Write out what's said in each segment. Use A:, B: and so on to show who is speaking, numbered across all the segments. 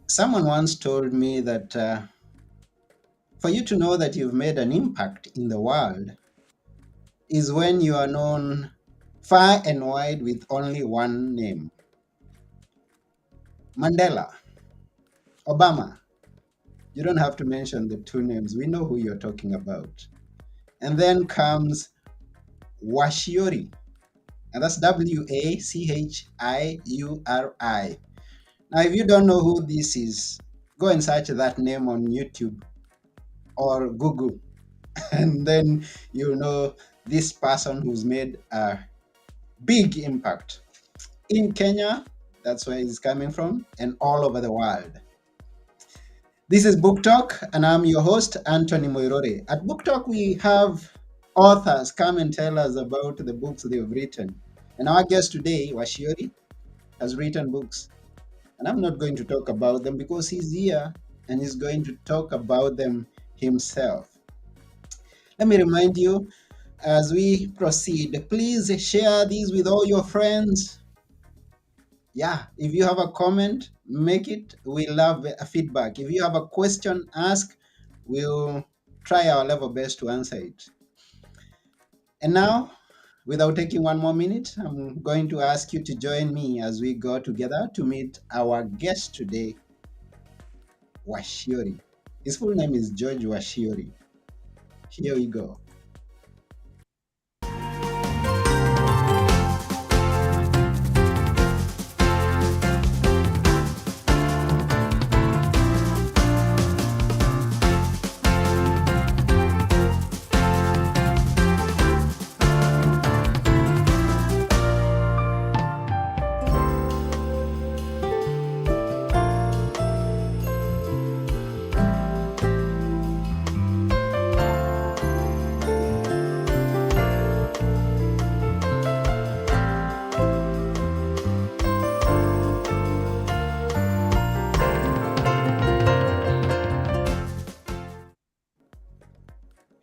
A: Someone once told me that for you to know that you've made an impact in the world is when you are known far and wide with only one name: Mandela, Obama. You don't have to mention the two names. We know who you're talking about. And then comes Wachiuri, and that's Wachiuri. Now, if you don't know who this is, go and search that name on YouTube or Google, and then you know this person who's made a big impact in Kenya. That's where he's coming from, and all over the world. This is Book Talk, and I'm your host, Anthony Moirore. At Book Talk, we have authors come and tell us about the books they've written. And our guest today, Wachiuri, has written books. And I'm not going to talk about them because he's here and he's going to talk about them himself. Let me remind you, as we proceed, please share these with all your friends. Yeah, if you have a comment, make it. We love a feedback. If you have a question, ask. We'll try our level best to answer it. And now, without taking one more minute, I'm going to ask you to join me as we go together to meet our guest today, Wachiuri. His full name is George Wachiuri. Here we go.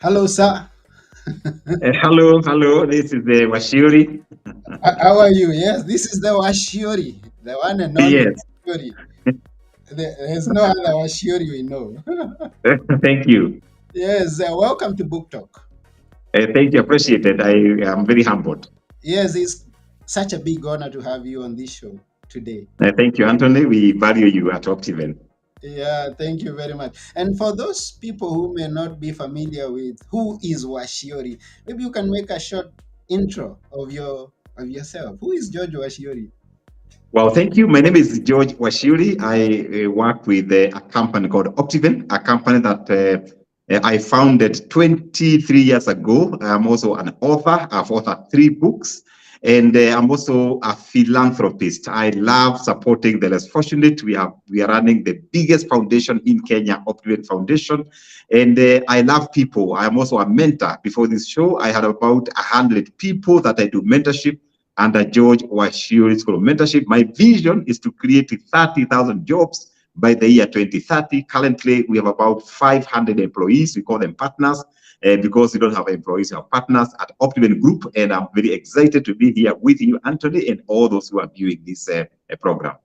A: Hello, sir.
B: Hello. This is Wachiuri.
A: How are you? Yes, this is the Wachiuri, the one and only
B: Yes,
A: Wachiuri. There's no other Wachiuri we know.
B: thank you.
A: Yes, welcome to Book Talk.
B: Thank you. Appreciate it. I am very humbled.
A: Yes, it's such a big honor to have you on this show today.
B: Thank you, Anthony. We value you at Optiven.
A: Yeah, thank you very much. And for those people who may not be familiar with who is Wachiuri, maybe you can make a short intro of yourself. Who is George Wachiuri?
B: Well, thank you. My name is George Wachiuri. I work with a company called Optiven, a company that I founded 23 years ago. I'm also an author. I've authored 3 books. And I'm also a philanthropist. I love supporting the less fortunate. We are running the biggest foundation in Kenya, Optiven Foundation. And I love people. I'm also a mentor. Before this show, I had about 100 people that I do mentorship under George Wachiuri School of Mentorship. My vision is to create 30,000 jobs by the year 2030. Currently, we have about 500 employees. We call them partners. Because we don't have employees, we have partners at Optiven Group, and I'm very excited to be here with you, Anthony, and all those who are viewing this program.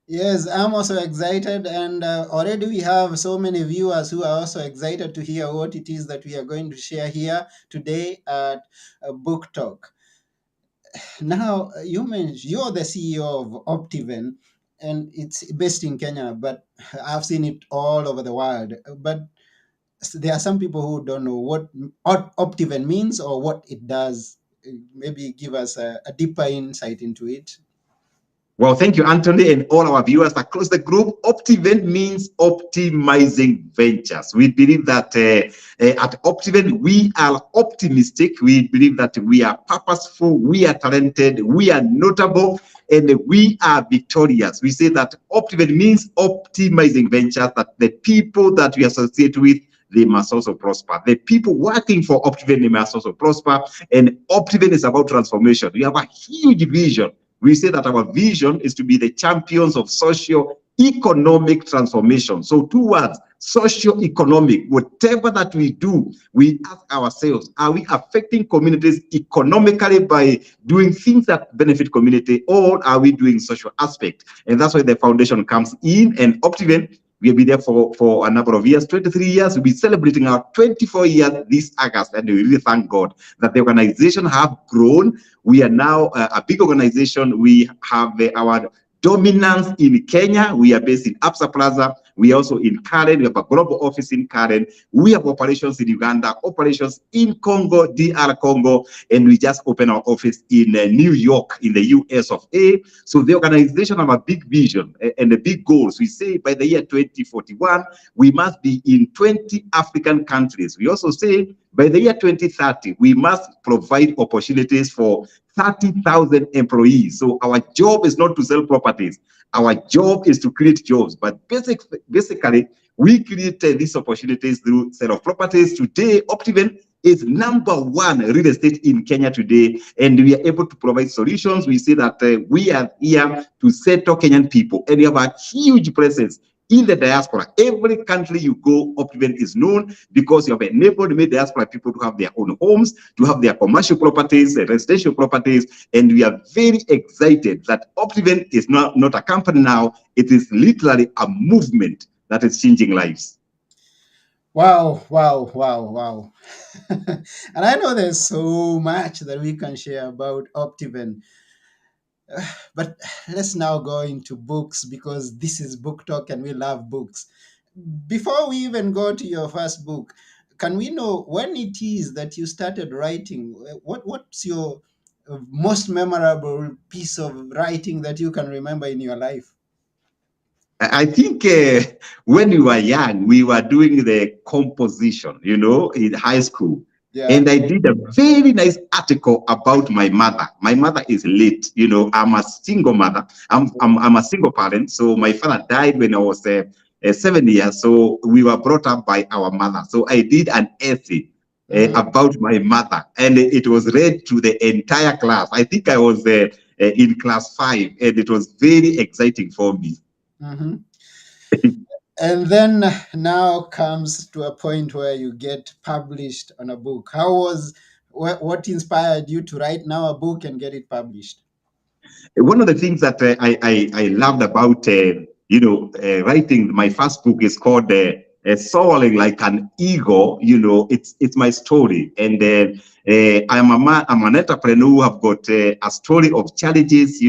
A: Yes, I'm also excited, and already we have so many viewers who are also excited to hear what it is that we are going to share here today at Book Talk. Now, you mentioned you're the CEO of Optiven, and it's based in Kenya, but I've seen it all over the world. But there are some people who don't know what Optiven means or what it does. Maybe give us a deeper insight into it.
B: Well, thank you, Anthony, and all our viewers across the group. Optiven means optimizing ventures. We believe that at Optiven, we are optimistic. We believe that we are purposeful, we are talented, we are notable, and we are victorious. We say that Optiven means optimizing ventures, that the people that we associate with, they must also prosper. The people working for Optiven, they must also prosper. And Optiven is about transformation. We have a huge vision. We say that our vision is to be the champions of social economic transformation. So two words, socio-economic. Whatever that we do, we ask ourselves, are we affecting communities economically by doing things that benefit community, or are we doing social aspect? And that's where the foundation comes in. And Optiven, we'll be there for a number of years, 23 years. We'll be celebrating our 24 years this August, and we really thank God that the organization have grown. We are now a big organization. We have our dominance in Kenya. We are based in Absa Plaza. We are also in Karen. We have a global office in Karen. We have operations in Uganda, operations in Congo, DR Congo, and we just opened our office in New York in the US of A. So the organization have a big vision and a big goals. We say by the year 2041, we must be in 20 African countries. We also say by the year 2030, we must provide opportunities for 30,000 employees. So our job is not to sell properties. Our job is to create jobs. But basically, we create these opportunities through sale of properties. Today, Optiven is #1 real estate in Kenya today, and we are able to provide solutions. We say that we are here to settle Kenyan people, and we have a huge presence in the diaspora. Every country you go, Optiven is known because you have enabled many diaspora people to have their own homes, to have their commercial properties, residential properties, and we are very excited that Optiven is not a company now. It is literally a movement that is changing lives.
A: Wow, wow, wow, wow. And I know there's so much that we can share about Optiven. But let's now go into books, because this is book talk and we love books. Before we even go to your first book, can we know when it is that you started writing? What's your most memorable piece of writing that you can remember in your life?
B: I think when we were young, we were doing the composition, in high school.
A: Yeah.
B: And I did a very nice article about my mother. My mother is late. I'm a single mother. I'm a single parent. So my father died when I was 7 years. So we were brought up by our mother. So I did an essay about my mother, and it was read to the entire class. I think I was in class 5, and it was very exciting for me.
A: Mm-hmm. And then now comes to a point where you get published on a book. What inspired you to write now a book and get it published?
B: One of the things that I loved about writing my first book is called Soaring Like an Eagle. It's my story, and I'm an entrepreneur who have got a story of challenges.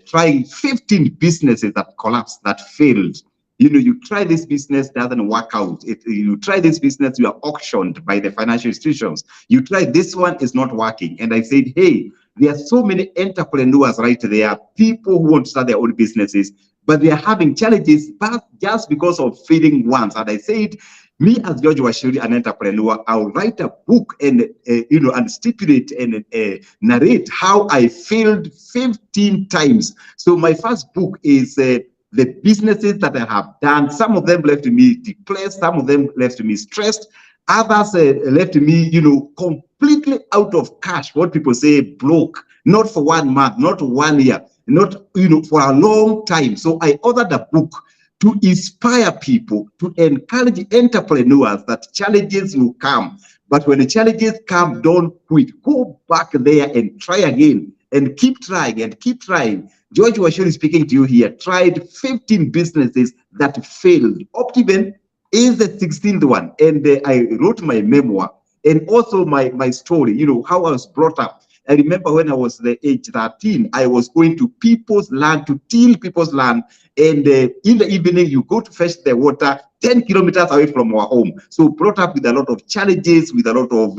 B: Trying 15 businesses that collapsed, that failed. You try this business, doesn't work out. You try this business, you are auctioned by the financial institutions. You try this one, is not working. And I said, hey, there are so many entrepreneurs right there, people who want to start their own businesses, but they are having challenges, but just because of failing once. And I said, me as George Wachiuri, an entrepreneur, I'll write a book and and stipulate and narrate how I failed 15 times. So my first book is the businesses that I have done. Some of them left me depressed, some of them left me stressed, others left me, completely out of cash. What people say, broke, not for 1 month, not 1 year, not, for a long time. So I authored a book to inspire people, to encourage entrepreneurs that challenges will come. But when the challenges come, don't quit. Go back there and try again, and keep trying and keep trying. George Wachiuri speaking to you here, tried 15 businesses that failed. Optiven is the 16th one. And I wrote my memoir and also my story, how I was brought up. I remember when I was the age 13, I was going to people's land to till people's land. And in the evening, you go to fetch the water 10 kilometers away from our home. So brought up with a lot of challenges, with a lot of,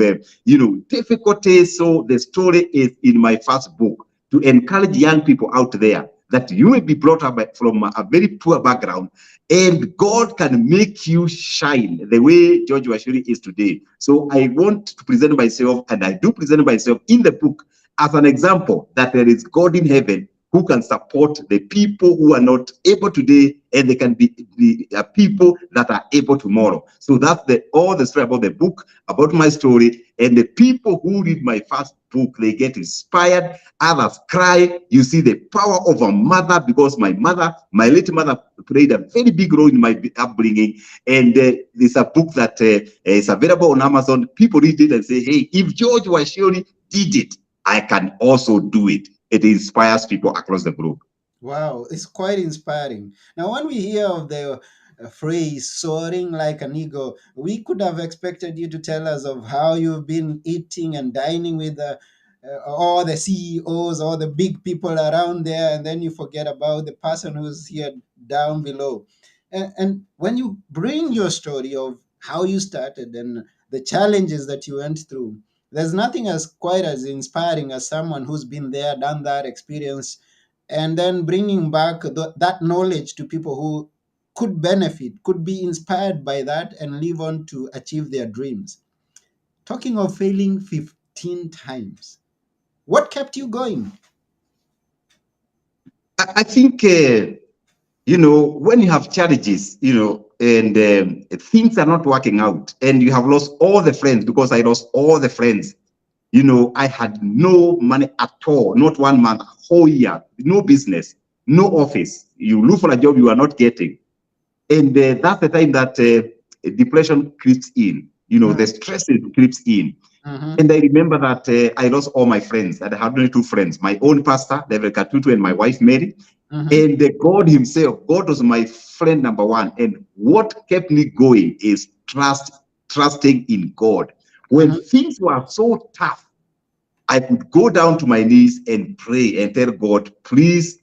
B: difficulties. So the story is in my first book, to encourage young people out there that you may be brought up from a very poor background, and God can make you shine the way George Wachiuri is today. So I want to present myself, and I do present myself in the book as an example that there is God in heaven who can support the people who are not able today, and they can be the people that are able tomorrow. So that's all the story about the book, about my story. And the people who read my first book, they get inspired, others cry. You see the power of a mother, because my late mother played a very big role in my upbringing. And it's a book that is available on Amazon. People read it and say, hey, if George Wachiuri did it, I can also do it. It inspires people across the globe.
A: Wow, it's quite inspiring. Now, when we hear of the phrase soaring like an eagle, we could have expected you to tell us of how you've been eating and dining with all the CEOs, all the big people around there, and then you forget about the person who's here down below. And when you bring your story of how you started and the challenges that you went through, there's nothing as quite as inspiring as someone who's been there, done that, experience, and then bringing back that knowledge to people who could benefit, could be inspired by that and live on to achieve their dreams. Talking of failing 15 times, what kept you going?
B: I think, when you have challenges, and things are not working out, and you have lost all the friends, because I lost all the friends. I had no money at all, not 1 month, a whole year, no business, no office. You look for a job you are not getting. And that's the time that depression creeps in, the stress creeps in. And I remember that I lost all my friends. I had only 2 friends, my own pastor, David Katutu, and my wife, Mary. And God himself, God was my friend number 1. And what kept me going is trusting in God. When things were so tough, I could go down to my knees and pray and tell God, please,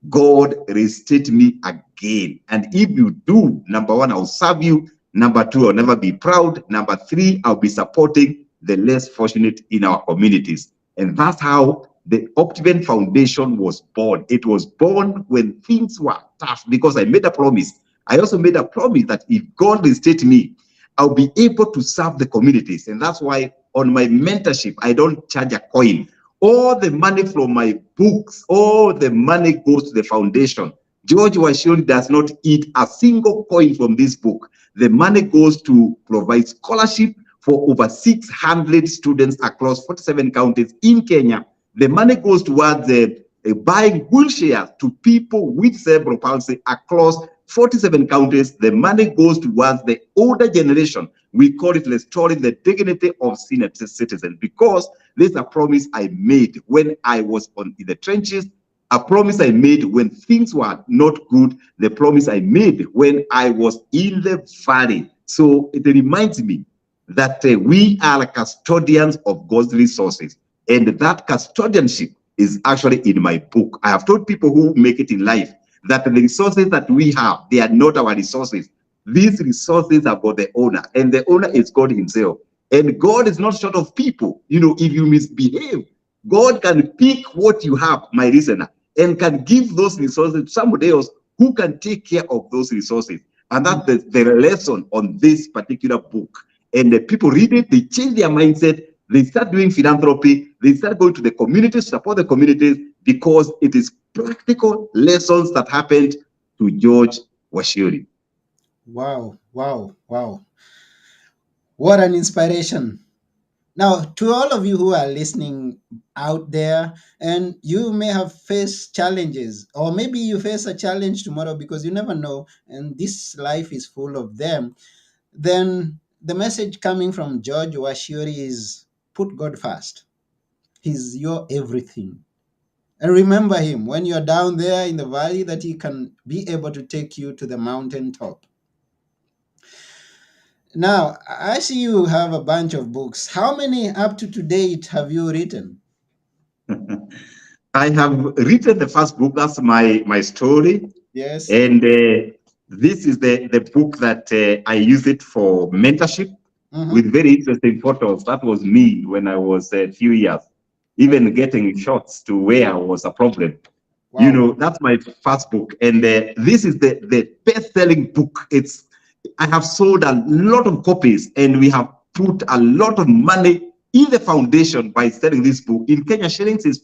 B: God, restate me again. And if you do, number 1, I'll serve you. Number 2, I'll never be proud. Number 3, I'll be supporting the less fortunate in our communities. And that's how the Optiven Foundation was born. It was born when things were tough, because I made a promise. I also made a promise that if God restate me, I'll be able to serve the communities. And that's why on my mentorship, I don't charge a coin. All the money from my books, all the money goes to the foundation. George Wachiuri does not eat a single coin from this book. The money goes to provide scholarship for over 600 students across 47 counties in Kenya. The money goes towards buying wheelchairs to people with cerebral palsy across 47 counties. The money goes towards the older generation. We call it restoring the dignity of senior citizens, because this is a promise I made when I was in the trenches, a promise I made when things were not good, the promise I made when I was in the valley. So it reminds me that we are custodians of God's resources, and that custodianship is actually in my book. I have told people who make it in life that the resources that we have, they are not our resources. These resources are for the owner, and the owner is God himself. And God is not short of people. If you misbehave, God can pick what you have, my listener, and can give those resources to somebody else who can take care of those resources. And that's the lesson on this particular book. And the people read it, they change their mindset, they start doing philanthropy, they start going to the communities, support the communities, because it is practical lessons that happened to George Wachiuri.
A: Wow, wow, wow. What an inspiration. Now, to all of you who are listening out there, and you may have faced challenges, or maybe you face a challenge tomorrow, because you never know, and this life is full of them, then the message coming from George Wachiuri is put God first. He's your everything. And remember him when you're down there in the valley, that he can be able to take you to the mountaintop. Now, I see you have a bunch of books. How many up to date have you written?
B: I have written the first book. That's my story.
A: Yes.
B: And this is the book that I use it for mentorship with very interesting photos. That was me when I was a few years. Even getting shots to wear was a problem. Wow. That's my first book. And this is the best-selling book. I have sold a lot of copies, and we have put a lot of money in the foundation by selling this book. In Kenya, shillings is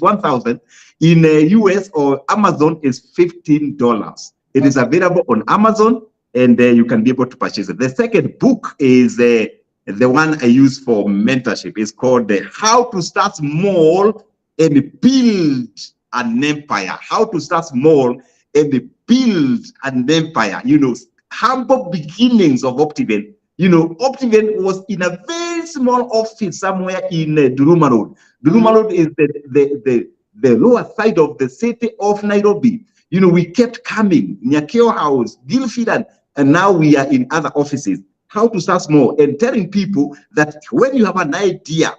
B: 1,000. In US or Amazon is $15. It is available on Amazon, and you can be able to purchase it. The second book is the one I use for mentorship. It's called How to Start Small and Build an Empire. How to Start Small and Build an Empire. You know, humble beginnings of Optiven. You know, Optiven was in a very small office somewhere in Duruma Road. Duruma Road is the lower side of the city of Nairobi. You know, we kept coming, Nyakio House, Gilfield, and now we are in other offices. How to start small, and telling people that when you have an idea,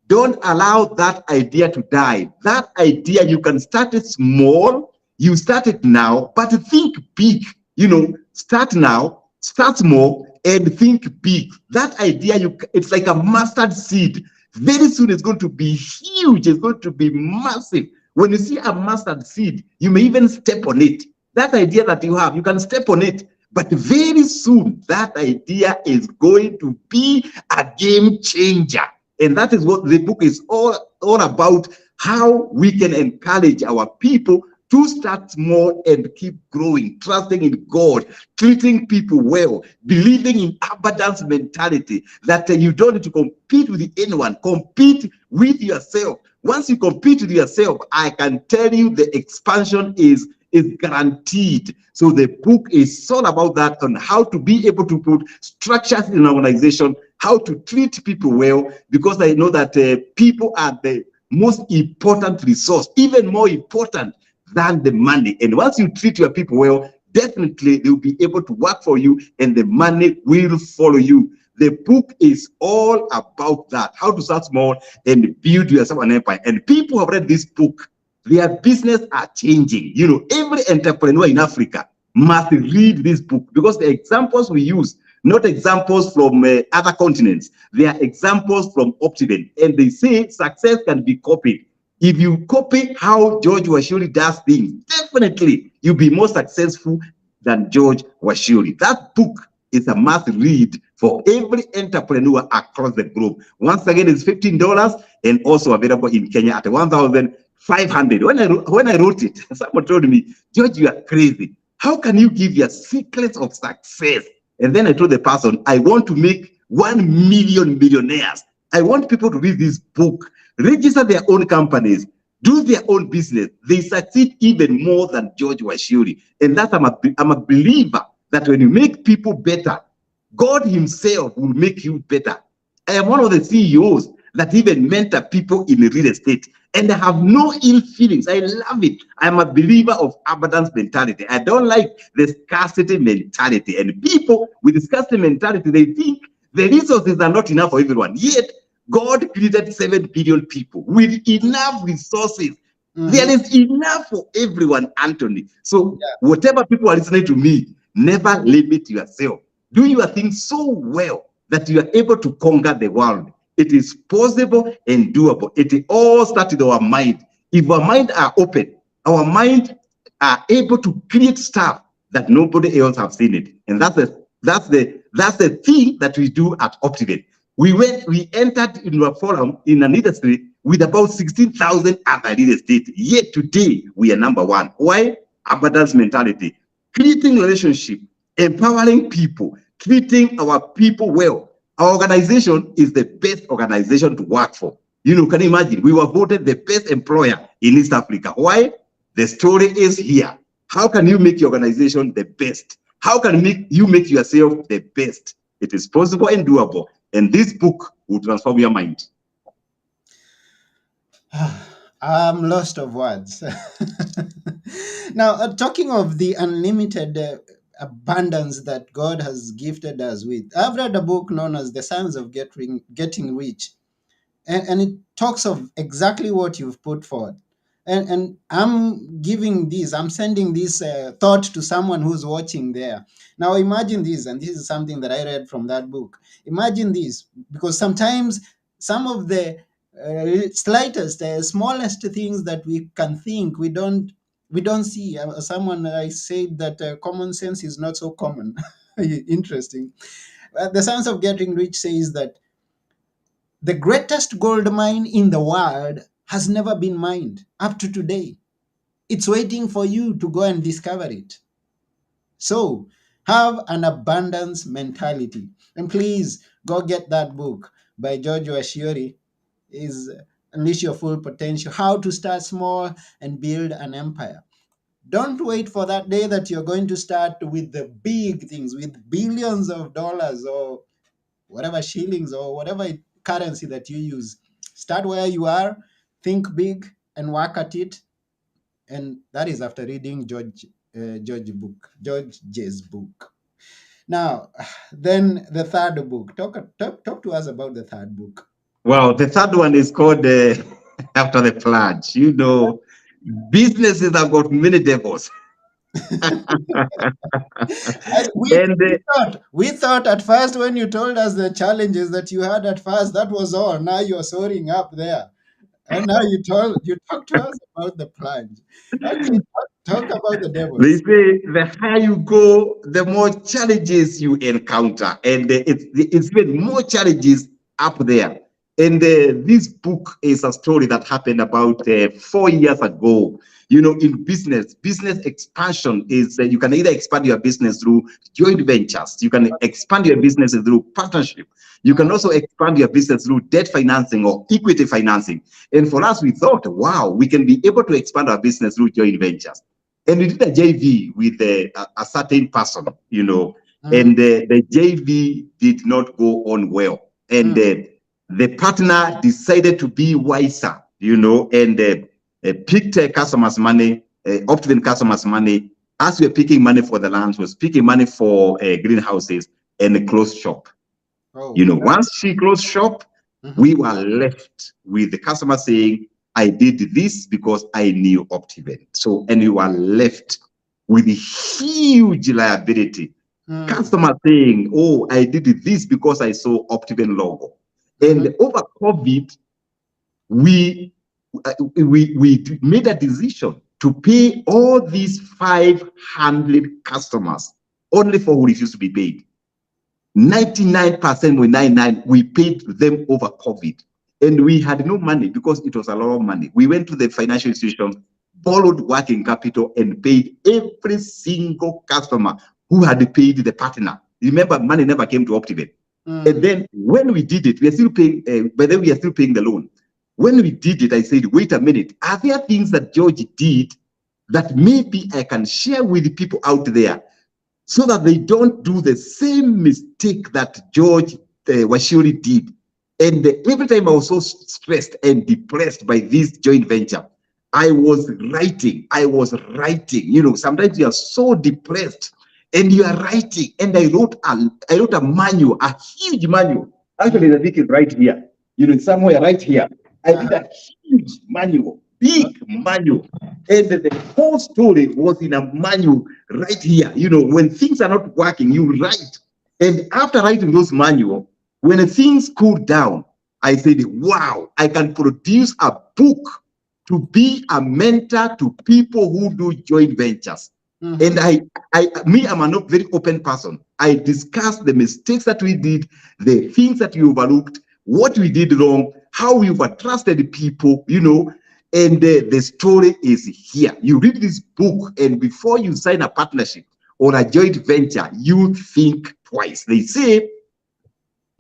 B: don't allow that idea to die. That idea, you can start it small, you start it now, but think big. You know, start now, start small, and think big. That idea, it's like a mustard seed. Very soon it's going to be huge, it's going to be massive. When you see a mustard seed, you may even step on it. That idea that you have, you can step on it. But very soon, that idea is going to be a game changer. And that is what the book is all about, how we can encourage our people to start small and keep growing, trusting in God, treating people well, believing in abundance mentality, that you don't need to compete with anyone, compete with yourself. Once you compete with yourself, I can tell you the expansion is guaranteed. So the book is all about that, on how to be able to put structures in an organization, how to treat people well, because I know that people are the most important resource, even more important than the money. And once you treat your people well, definitely they'll be able to work for you and the money will follow you. The book is all about that, how to start small and build yourself an empire. And people who have read this book, their business are changing. You know, every entrepreneur in Africa must read this book, because the examples we use, not examples from other continents, they are examples from Optiven. And they say success can be copied. If you copy how George Wachiuri does things, definitely you'll be more successful than George Wachiuri. That book is a must read for every entrepreneur across the globe. Once again, it's $15 and also available in Kenya at 1,500. When I wrote it, someone told me, George, you are crazy. How can you give your secrets of success? And then I told the person, I want to make 1 million millionaires. I want people to read this book, register their own companies, do their own business. They succeed even more than George Wachiuri. And that I'm a believer that when you make people better, God himself will make you better. I am one of the CEOs that even mentor people in real estate, and I have no ill feelings. I love it. I'm a believer of abundance mentality. I don't like the scarcity mentality. And people with the scarcity mentality, they think the resources are not enough for everyone. Yet, God created 7 billion people with enough resources. There is enough for everyone, Anthony. So whatever people are listening to me, never limit yourself. Do your thing so well that you are able to conquer the world. It is possible and doable. It all starts with our mind. If our mind are open, our mind are able to create stuff that nobody else have seen it. And that's the thing that we do at Optiven. We entered into a forum in an industry with about 16,000 other real estate. Yet today we are number one. Why? Abundance mentality, creating relationship, empowering people, treating our people well. Our organization is the best organization to work for. You know, can you imagine? We were voted the best employer in East Africa. Why? The story is here. How can you make your organization the best? How can you make yourself the best? It is possible and doable. And this book will transform your mind.
A: I'm lost of words. Now, talking of the unlimited abundance that God has gifted us with, I've read a book known as The Science of Getting Rich. And it talks of exactly what you've put forward. And I'm sending this thought to someone who's watching there. Now imagine this, and this is something that I read from that book. Imagine this, because sometimes some of the slightest, smallest things that we can think, we don't see. Someone I said that common sense is not so common. Interesting. The Science of Getting Rich says that The greatest gold mine in the world has never been mined up to today. It's waiting for you to go and discover it. So have an abundance mentality. And please go get that book by George Wachiuri, is Unleash Your Full Potential, How to Start Small and Build an Empire. Don't wait for that day that you're going to start with the big things, with billions of dollars or whatever shillings or whatever currency that you use. Start where you are, think big, and work at it. And that is after reading George's book. Now, then the third book. Talk to us about the third book.
B: Well, the third one is called After the Plunge. You know, businesses have got many devils.
A: We thought at first when you told us the challenges that you had at first, that was all. Now you're soaring up there. And now you talk to us about the plunge. Okay, talk about the
B: They
A: devils.
B: say the higher you go, the more challenges you encounter, and it's been more challenges up there. And this book is a story that happened about 4 years ago. You know, in business expansion is you can either expand your business through joint ventures, you can expand your business through partnership, you can also expand your business through debt financing or equity financing. And for us, we thought, wow, we can be able to expand our business through joint ventures. And we did a JV with a certain person, you know, and the JV did not go on well. And the partner decided to be wiser, you know, and picked customers' money, Optiven customers' money. As we were picking money for the lands, was picking money for greenhouses and closed shop.
A: Oh,
B: you know, once she closed shop, we were left with the customer saying, I did this because I knew Optiven. So, and you are left with a huge liability. Customer saying, oh, I did this because I saw Optiven logo. And over COVID, we made a decision to pay all these 500 customers only for who refused to be paid. 99% with 99, we paid them over COVID. And we had no money because it was a lot of money. We went to the financial institution, borrowed working capital, and paid every single customer who had paid the partner. Remember, money never came to Optiven. And then when we did it, we are still paying, but then we are still paying the loan. When we did it, I said, wait a minute, are there things that George did that maybe I can share with the people out there so that they don't do the same mistake that George Wachiuri did? And every time I was so stressed and depressed by this joint venture, I was writing. You know, sometimes you are so depressed and you are writing. And I wrote a manual, a huge manual. Actually, the book is right here. You know, somewhere right here. I did a huge manual, big manual. And the whole story was in a manual right here. You know, when things are not working, you write. And after writing those manual, when things cooled down, I said, wow, I can produce a book to be a mentor to people who do joint ventures. And I'm a very open person. I discussed the mistakes that we did, the things that we overlooked, what we did wrong, how we overtrusted people, you know, and the story is here. You read this book, and before you sign a partnership or a joint venture, you think twice. They say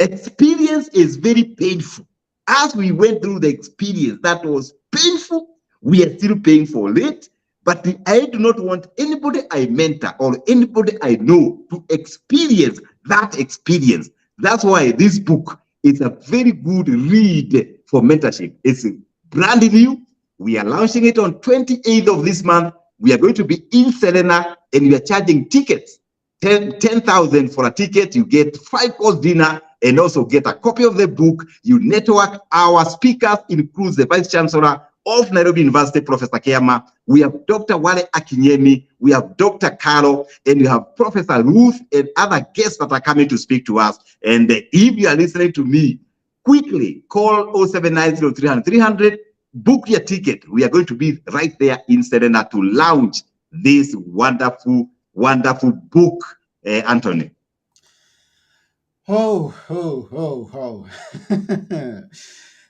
B: experience is very painful. As we went through the experience that was painful, we are still paying for it. But I do not want anybody I mentor or anybody I know to experience that experience. That's why this book is a very good read for mentorship. It's brand new. We are launching it on 28th of this month. We are going to be in Serena, and we are charging tickets. 10,000 for a ticket. You get 5-course dinner and also get a copy of the book. You network. Our speakers includes the Vice Chancellor of Nairobi University, Professor Keyama. We have Dr. Wale Akinyemi. We have Dr. Carol, and we have Professor Ruth and other guests that are coming to speak to us. And if you are listening to me, quickly call 0790-300, book your ticket. We are going to be right there in Serena to launch this wonderful book, Anthony.
A: Oh.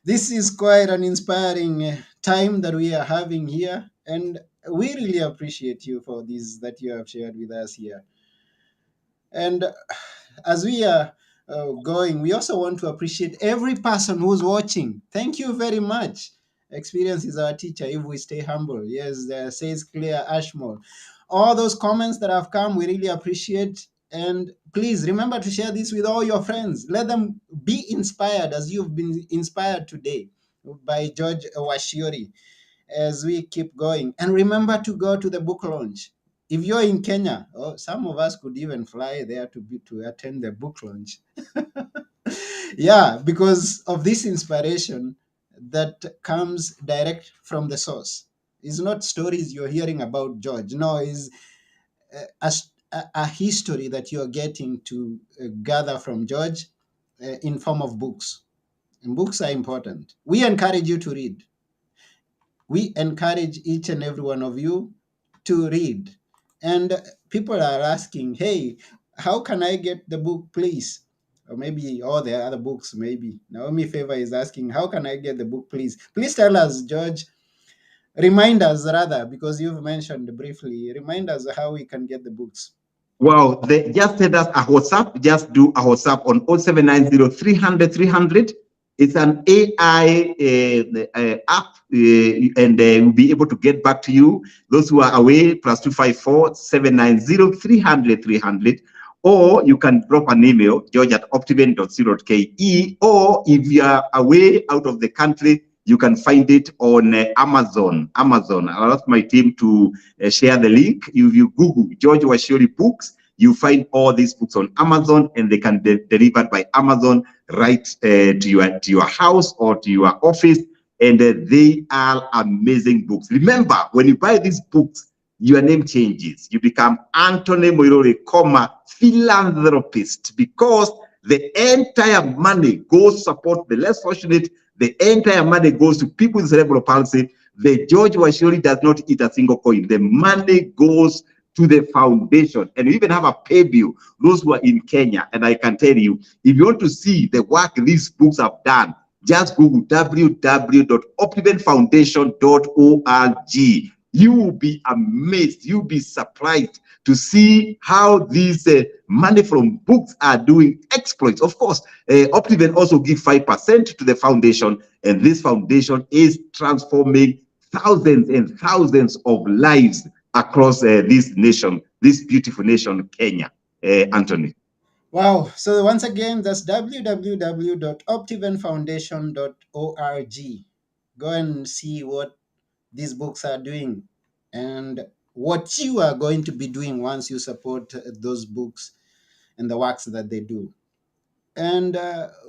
A: This is quite an inspiring time that we are having here, and we really appreciate you for this that you have shared with us here. And as we are going, we also want to appreciate every person who's watching. Thank you very much. Experience is our teacher if we stay humble. Yes, says Clear Ashmore. All those comments that have come, we really appreciate. And please remember to share this with all your friends. Let them be inspired as you've been inspired today by George Wachiuri as we keep going. And remember to go to the book launch. If you're in Kenya, oh, some of us could even fly there to attend the book launch. Yeah, because of this inspiration that comes direct from the source. It's not stories you're hearing about George. No, it's a history that you're getting to gather from George in form of books. And books are important. We encourage you to read. We encourage each and every one of you to read. And people are asking, hey, how can I get the book, please? Or maybe all the other books, maybe. Naomi Favor is asking, how can I get the book, please? Please tell us, George. Remind us, rather, because you've mentioned briefly, remind us how we can get the books.
B: Wow, they just send us a WhatsApp. Just do a WhatsApp on 0790 300 300. It's an AI app, and we'll be able to get back to you. Those who are away, +254 790 300 300. Or you can drop an email, george@optiven.co.ke. Or if you are away out of the country, you can find it on Amazon. I'll ask my team to share the link. If you Google George Wachiuri books, you find all these books on Amazon, and they can be delivered by Amazon right to your house or to your office. And they are amazing books. Remember, when you buy these books, your name changes. You become Anthony Moirore, philanthropist, because the entire money goes to support the less fortunate. The entire money goes to people with cerebral palsy. The George Wachiuri does not eat a single coin. The money goes to the foundation. And we even have a pay bill, those who are in Kenya. And I can tell you, if you want to see the work these books have done, just Google www.optivenfoundation.org. You will be amazed, you'll be surprised to see how these money from books are doing exploits. Of course, Optiven also give 5% to the foundation, and this foundation is transforming thousands and thousands of lives across this nation, this beautiful nation, Kenya. Anthony.
A: Wow. So once again, that's www.optivenfoundation.org. Go and see what these books are doing and what you are going to be doing once you support those books and the works that they do. And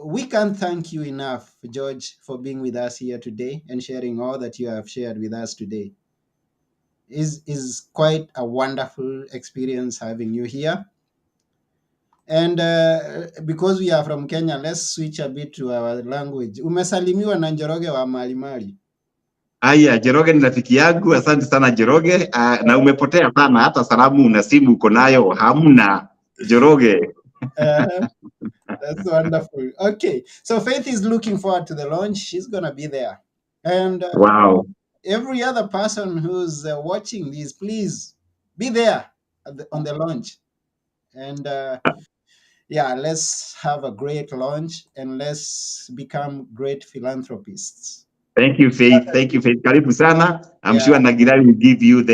A: we can't thank you enough, George, for being with us here today and sharing all that you have shared with us today. Is quite a wonderful experience having you here. And because we are from Kenya, let's switch a bit to our language. Umesalimiwa na Njoroge wa Malimali.
B: Aya, Njoroge ni rafiki yangu, asante sana Njoroge. Na umepotea sana, hata salamu na simu uko nayo hamna, Njoroge.
A: That's wonderful. Okay, so Faith is looking forward to the launch. She's gonna be there, and
B: Wow.
A: Every other person who's watching this, please be there on the launch, and yeah, let's have a great launch and let's become great philanthropists.
B: Thank you, Faith. Thank you, Faith. Karibu sana. I'm sure Nagirari will give you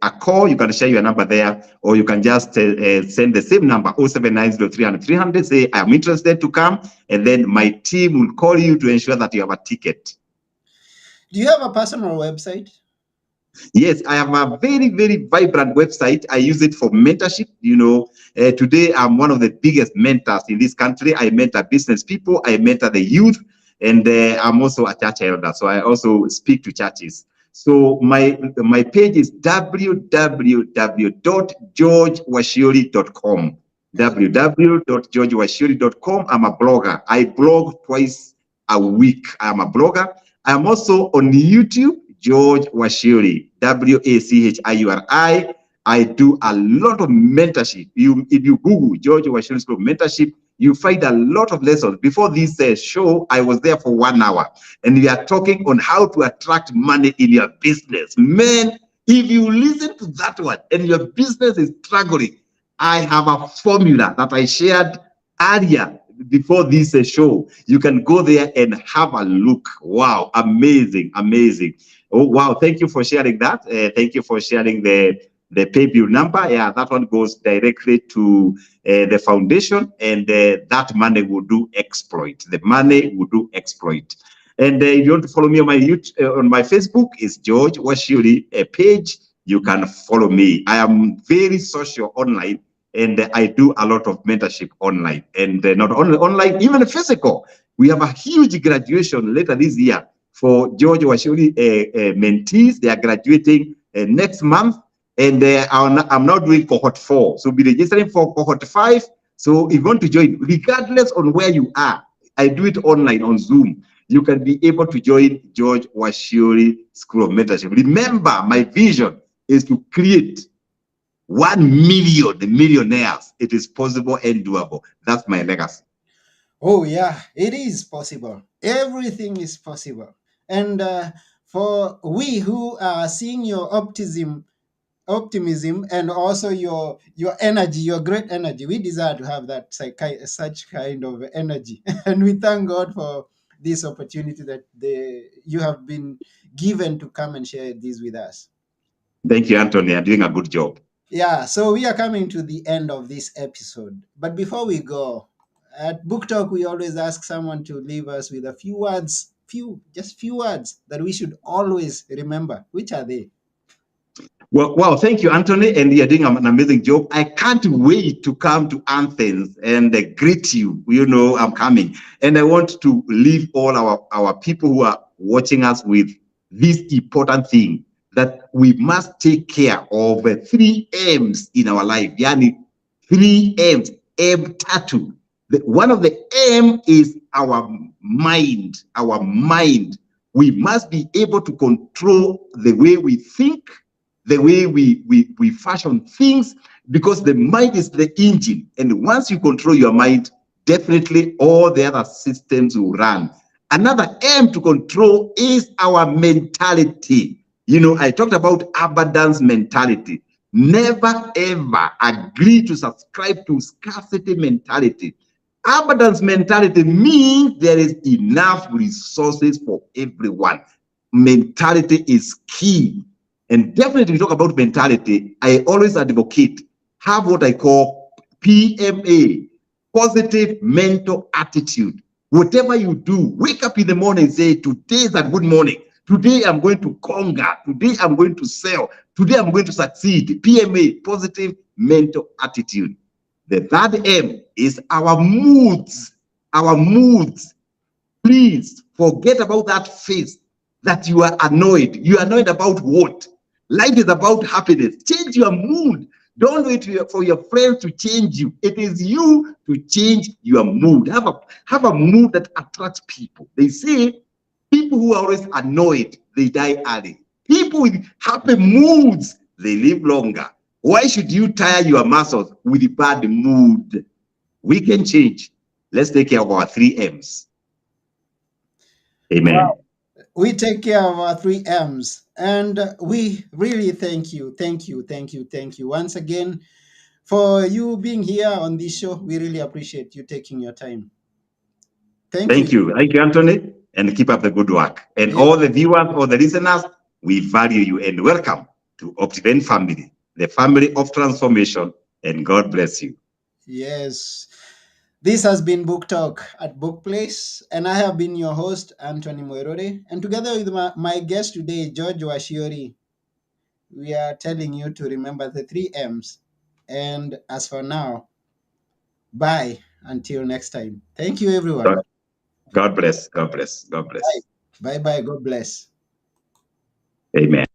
B: a call. You can share your number there, or you can just send the same number, 0790 say, I'm interested to come, and then my team will call you to ensure that you have a ticket.
A: Do you have a personal website?
B: Yes, I have a very, very vibrant website. I use it for mentorship. You know, today I'm one of the biggest mentors in this country. I mentor business people. I mentor the youth. And I'm also a church elder, so I also speak to churches. So my page is www.georgewachiuri.com. www.georgewachiuri.com. I'm a blogger. I blog twice a week. I'm a blogger. I'm also on YouTube, George Wachiuri, Wachiuri. I do a lot of mentorship. If you Google George Wachiuri School of Mentorship, you find a lot of lessons. Before this show, I was there for 1 hour, and we are talking on how to attract money in your business. Man, if you listen to that one and your business is struggling, I have a formula that I shared earlier before this show. You can go there and have a look. Wow, amazing, amazing. Oh, wow, thank you for sharing that. Thank you for sharing the pay bill number. Yeah, that one goes directly to the foundation, and that money will do exploit. The money will do exploit. And if you want to follow me on my YouTube, on my Facebook, it's George Wachiuri page. You can follow me. I am very social online, and I do a lot of mentorship online, and not only online, even physical. We have a huge graduation later this year for George Wachiuri mentees. They are graduating next month, and I'm now doing cohort 4. So be registering for cohort 5. So if you want to join, regardless on where you are, I do it online on Zoom. You can be able to join George Wachiuri School of Mentorship. Remember, my vision is to create 1 million millionaires. It is possible and doable. That's my legacy.
A: Oh, yeah, it is possible. Everything is possible. And for we who are seeing your optimism, and also your energy, your great energy, we desire to have that such kind of energy. And we thank God for this opportunity that you have been given to come and share this with us.
B: Thank you, Anthony. You're doing a good job.
A: Yeah, so we are coming to the end of this episode. But before we go, at Book Talk, we always ask someone to leave us with a few words, just few words that we should always remember. Which are they?
B: Well, wow, thank you, Anthony, and you're doing an amazing job. I can't wait to come to Athens and greet you. You know, I'm coming. And I want to leave all our people who are watching us with this important thing, that we must take care of 3 M's in our life. Yani 3 M's, M tattoo. One of the M is our mind, our mind. We must be able to control the way we think, the way we fashion things, because the mind is the engine. And once you control your mind, definitely all the other systems will run. Another M to control is our mentality. You know, I talked about abundance mentality. Never ever agree to subscribe to scarcity mentality. Abundance mentality means there is enough resources for everyone. Mentality is key. And definitely, we talk about mentality, I always advocate have what I call PMA, positive mental attitude. Whatever you do, wake up in the morning and say, today is a good morning. Today I'm going to conquer. Today I'm going to sell. Today I'm going to succeed. PMA, positive mental attitude. The third M is our moods. Our moods. Please forget about that face that you are annoyed. You are annoyed about what? Life is about happiness. Change your mood. Don't wait for your friends to change you. It is you to change your mood. Have a mood that attracts people. They say people who are always annoyed, they die early. People with happy moods, they live longer. Why should you tire your muscles with a bad mood? We can change. Let's take care of our 3 M's. Amen.
A: Wow. We take care of our 3 M's. And we really thank you once again for you being here on this show. We really appreciate you taking your time.
B: Thank you. Thank you, Anthony, and keep up the good work. And all the viewers, all the listeners, we value you and welcome to Optiven family, the family of transformation, and God bless you.
A: Yes. This has been Book Talk at Book Place, and I have been your host, Anthony Moirore. And together with my guest today, George Wachiuri, we are telling you to remember the 3 M's. And as for now, bye until next time. Thank you, everyone.
B: God bless. God bless. God bless.
A: Bye. Bye. God bless.
B: Amen.